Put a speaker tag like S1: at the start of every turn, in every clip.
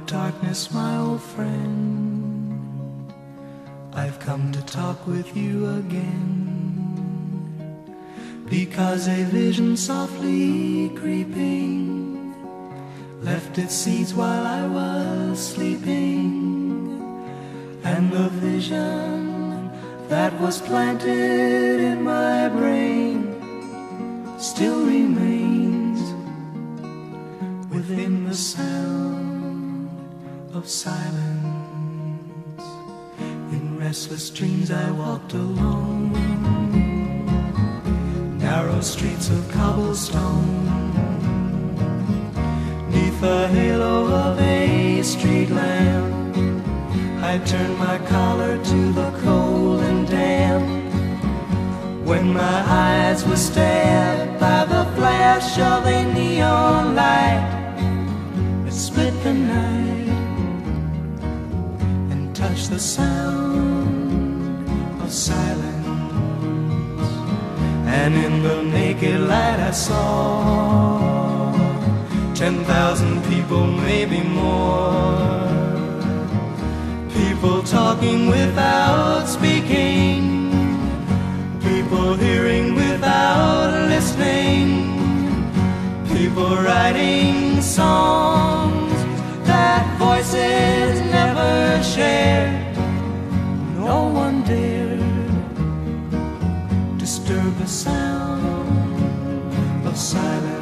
S1: darkness, my old friend, I've come to talk with you again, because a vision softly creeping left its seeds while I was sleeping, and the vision that was planted in my brain still remains within the sound of silence. In restless dreams I walked alone, narrow streets of cobblestone, neath the halo of a street lamp. I turned my collar to the cold and damp, when my eyes were stabbed by the flash of a neon light that split the night and touched the sound of silence. And in the naked light I saw 10,000 people, maybe more, people talking without speaking, people hearing without listening, people writing songs that voices never shared. No one dared disturb the sound of silence.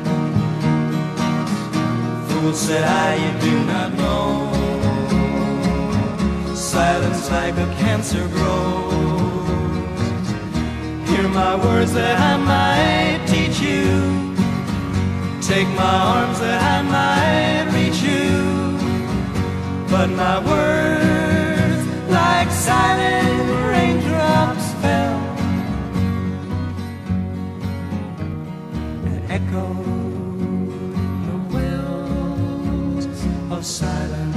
S1: Fool, said I, you do not know, silence like a cancer grows. Hear my words that I might teach you, take my arms that I might reach you, but my words like silent raindrops fell and echoed in the wells of silence.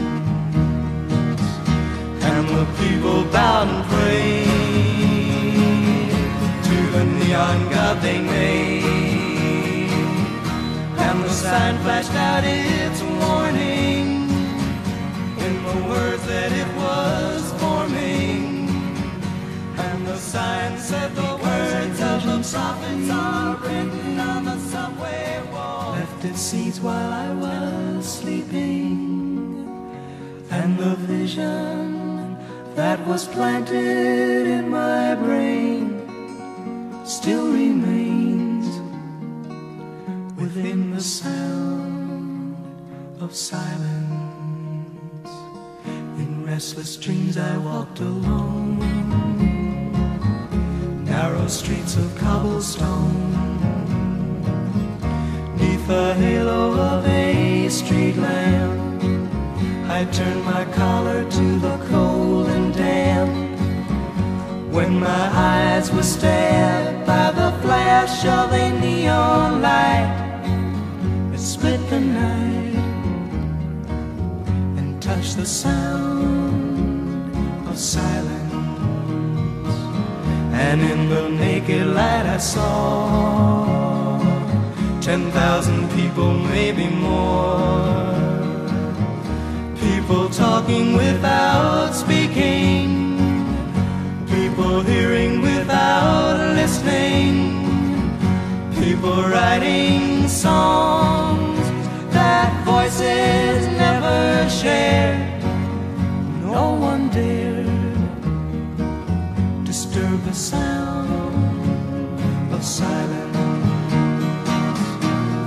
S1: And the people bowed and prayed to the neon god they made, and the sign flashed out its warning in the words that it was forming. And the sign said the words of the prophets are written on the subway wall. Left its seeds while I was sleeping, and the vision that was planted in my brain still remains within the sound of silence. In restless dreams I walked alone, narrow streets of cobblestone, neath the halo of a street lamp. I turned my collar to the cold and damp, when my eyes were stabbed by the flash of a neon light that split the night and touched the sound of silence. And in the naked light I saw 10,000 people, maybe more, people talking without speaking, people hearing without listening, people writing songs that voices never shared. No one dared disturb the sound of silence.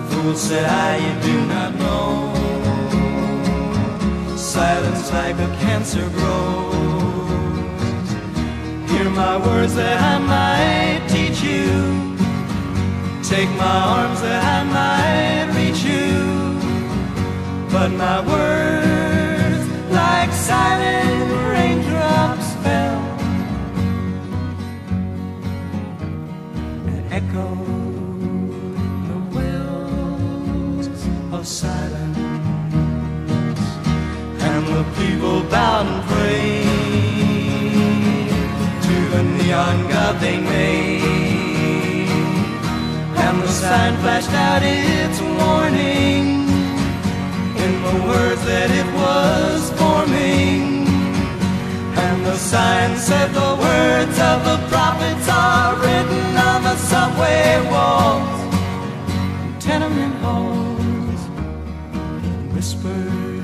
S1: Fool, said I, you do not know, silence like a cancer grows. Hear my words that I might teach you, take my arms that I might reach you, but my words like silent raindrops fell and echoed in the wells of silence. And the people bowed and prayed to the neon god they made, and the sign flashed out its warning in the the words that it was forming. And the sign said the words of the prophets are written on the subway walls, tenement halls, whispered